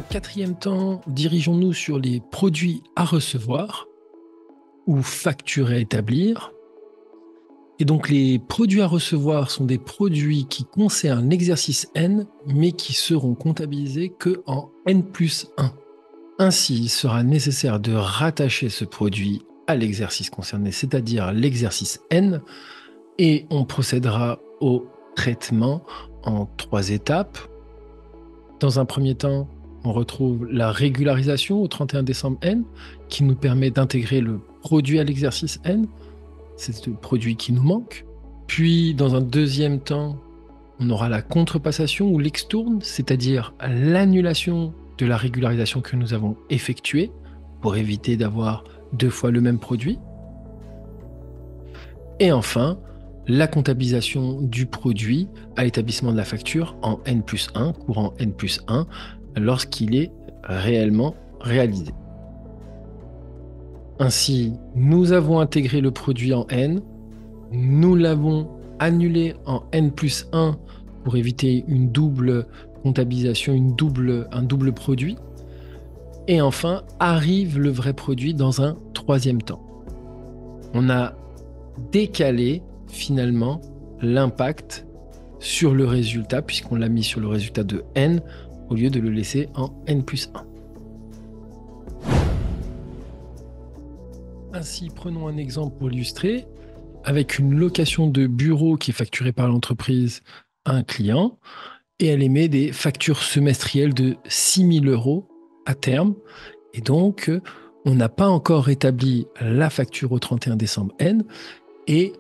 quatrième temps, dirigeons-nous sur les produits à recevoir ou factures à établir. Et donc les produits à recevoir sont des produits qui concernent l'exercice N, mais qui seront comptabilisés que en N+1. Ainsi, il sera nécessaire de rattacher ce produit à l'exercice concerné, c'est-à-dire l'exercice N, et on procédera au traitement en 3 étapes. Dans un premier temps, on retrouve la régularisation au 31 décembre N, qui nous permet d'intégrer le produit à l'exercice N. C'est le produit qui nous manque. Puis, dans un deuxième temps, on aura la contrepassation ou l'extourne, c'est-à-dire l'annulation de la régularisation que nous avons effectuée pour éviter d'avoir 2 fois le même produit. Et enfin, la comptabilisation du produit à l'établissement de la facture en N+1, courant N+1, lorsqu'il est réellement réalisé. Ainsi, nous avons intégré le produit en N, nous l'avons annulé en N+1 pour éviter une double comptabilisation, un double produit. Et enfin, arrive le vrai produit dans un troisième temps. On a décalé finalement l'impact sur le résultat, puisqu'on l'a mis sur le résultat de N, au lieu de le laisser en N+1. Ainsi, prenons un exemple pour illustrer. Avec une location de bureau qui est facturée par l'entreprise à un client, et elle émet des factures semestrielles de 6 000 € à terme. Et donc, on n'a pas encore établi la facture au 31 décembre N, et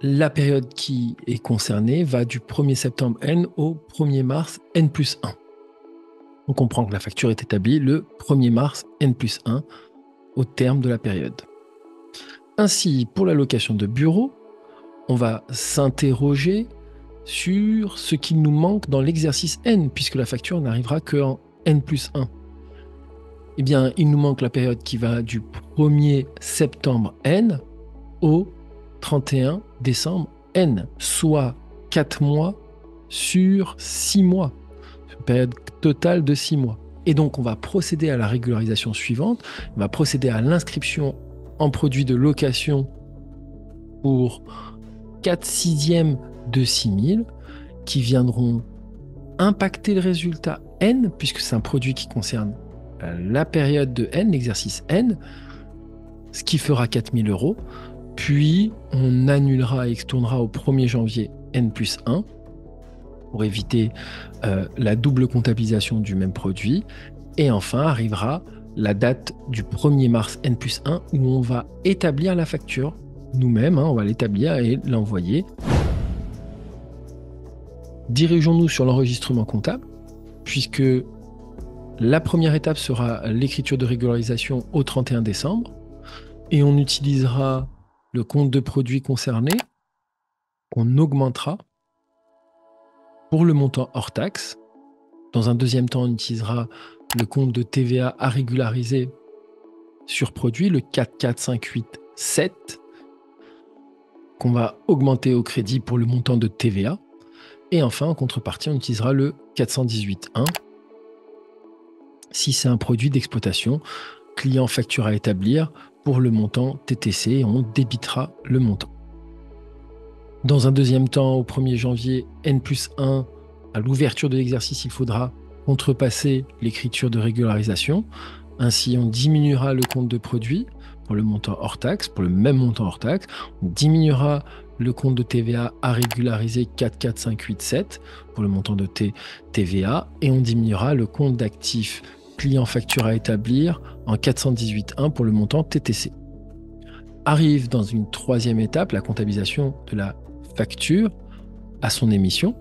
la période qui est concernée va du 1er septembre N au 1er mars N+1. On comprend que la facture est établie le 1er mars N+1 au terme de la période. Ainsi, pour la location de bureau, on va s'interroger sur ce qui nous manque dans l'exercice N, puisque la facture n'arrivera qu'en N+1. Eh bien, il nous manque la période qui va du 1er septembre N au 31 décembre N, soit 4 mois sur 6 mois, une période totale de 6 mois. Et donc, on va procéder à la régularisation suivante, on va procéder à l'inscription en produit de location pour 4/6 de 6 000 qui viendront impacter le résultat N, puisque c'est un produit qui concerne la période de N, l'exercice N, ce qui fera 4 000 €. Puis, on annulera et extournera au 1er janvier N+1 pour éviter la double comptabilisation du même produit. Et enfin, arrivera la date du 1er mars N+1 où on va établir la facture nous-mêmes, on va l'établir et l'envoyer. Dirigeons-nous sur l'enregistrement comptable, puisque la première étape sera l'écriture de régularisation au 31 décembre, et on utilisera le compte de produit concerné, qu'on augmentera pour le montant hors taxe. Dans un deuxième temps, on utilisera le compte de TVA à régulariser sur produit, le 44587, qu'on va augmenter au crédit pour le montant de TVA. Et enfin, en contrepartie, on utilisera le 418.1 si c'est un produit d'exploitation, client facture à établir pour le montant TTC, et on débitera le montant. Dans un deuxième temps, au 1er janvier N+1, à l'ouverture de l'exercice, il faudra contrepasser l'écriture de régularisation. Ainsi, on diminuera le compte de produit pour le montant hors taxe, pour le même montant hors taxe. On diminuera le compte de TVA à régulariser 44587 pour le montant de TVA, et on diminuera le compte d'actifs client facture à établir en 418.1 pour le montant TTC. Arrive dans une troisième étape la comptabilisation de la facture à son émission.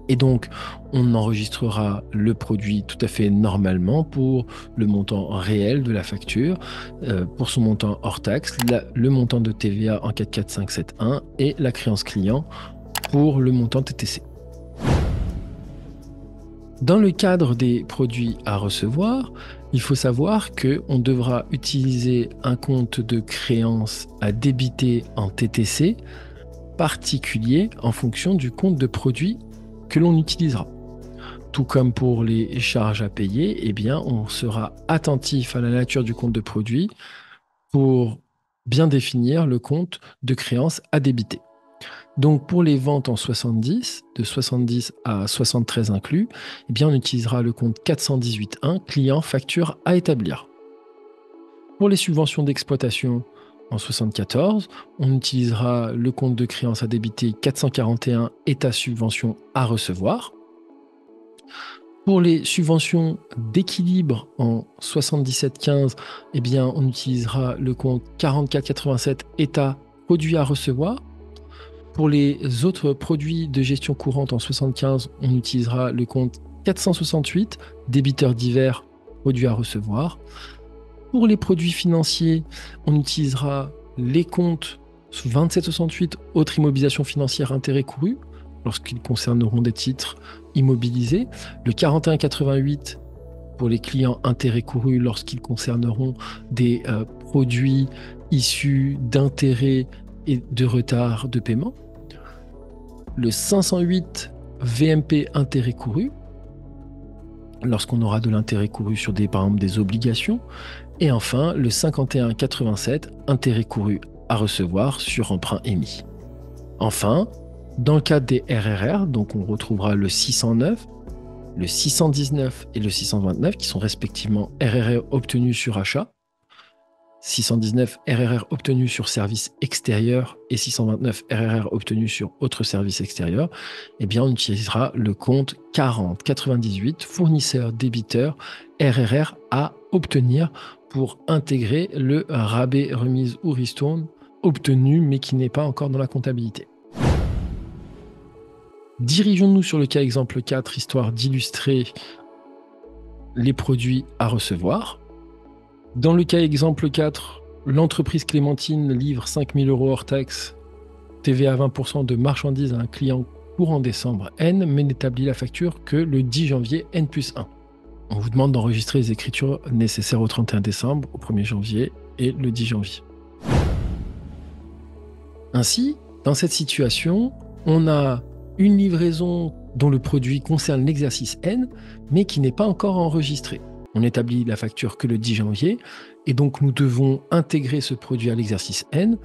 Et donc, on enregistrera le produit tout à fait normalement pour le montant réel de la facture, pour son montant hors taxe, le montant de TVA en 44571 et la créance client pour le montant TTC. Dans le cadre des produits à recevoir, il faut savoir qu'on devra utiliser un compte de créance à débiter en TTC particulier en fonction du compte de produit que l'on utilisera. Tout comme pour les charges à payer, eh bien, on sera attentif à la nature du compte de produit pour bien définir le compte de créance à débiter. Donc pour les ventes en 70, de 70 à 73 inclus, eh bien, on utilisera le compte 418.1 client facture à établir. Pour les subventions d'exploitation en 74, on utilisera le compte de créance à débiter 441 état subvention à recevoir. Pour les subventions d'équilibre en 77-15, eh bien, on utilisera le compte 4487 état produit à recevoir. Pour les autres produits de gestion courante en 75, on utilisera le compte 468 débiteur divers produit à recevoir. Pour les produits financiers, on utilisera les comptes 2768 autres immobilisations financières intérêts courus lorsqu'ils concerneront des titres immobilisés, le 4188 pour les clients intérêts courus lorsqu'ils concerneront des produits issus d'intérêts et de retard de paiement, le 508 VMP intérêts courus lorsqu'on aura de l'intérêt couru sur par exemple des obligations, et enfin le 5187 intérêts courus à recevoir sur emprunt émis. Enfin, dans le cadre des RRR, donc on retrouvera le 609, le 619 et le 629 qui sont respectivement RRR obtenus sur achat, 619 RRR obtenus sur service extérieur et 629 RRR obtenus sur autres services extérieurs, eh bien on utilisera le compte 4098 fournisseur débiteur RRR à obtenir pour intégrer le rabais, remise ou ristourne obtenu mais qui n'est pas encore dans la comptabilité. Dirigeons-nous sur le cas exemple 4, histoire d'illustrer les produits à recevoir. Dans le cas exemple 4, l'entreprise Clémentine livre 5 000 € hors taxe, TVA à 20% de marchandises à un client courant décembre N, mais n'établit la facture que le 10 janvier N+1. On vous demande d'enregistrer les écritures nécessaires au 31 décembre, au 1er janvier et le 10 janvier. Ainsi, dans cette situation, on a une livraison dont le produit concerne l'exercice N, mais qui n'est pas encore enregistré. On établit la facture que le 10 janvier, et donc nous devons intégrer ce produit à l'exercice N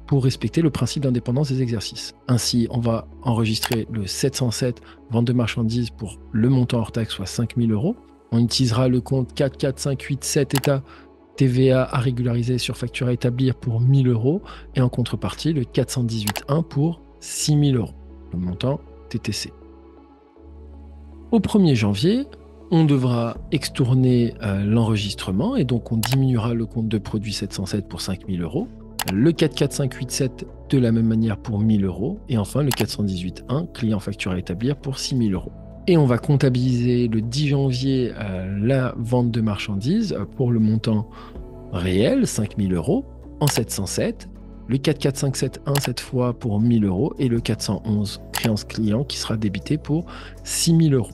pour respecter le principe d'indépendance des exercices. Ainsi, on va enregistrer le 707 vente de marchandises pour le montant hors taxe, soit 5 000 €. On utilisera le compte 44587 état TVA à régulariser sur facture à établir pour 1 000 €, et en contrepartie, le 418.1 pour 6 000 €, le montant TTC. Au 1er janvier, on devra extourner l'enregistrement et donc on diminuera le compte de produit 707 pour 5 000 €, le 44587 de la même manière pour 1 000 € et enfin le 418.1 client facture à établir pour 6 000 €. Et on va comptabiliser le 10 janvier la vente de marchandises pour le montant réel, 5 000 € en 707, le 44571 cette fois pour 1 000 € et le 411 créance client qui sera débité pour 6 000 €.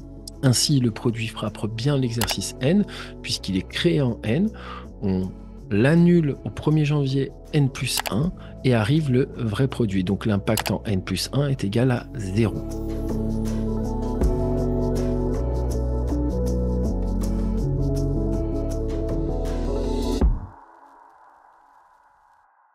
Ainsi, le produit frappe bien l'exercice N, puisqu'il est créé en N. On l'annule au 1er janvier N+1 et arrive le vrai produit. Donc l'impact en N+1 est égal à 0.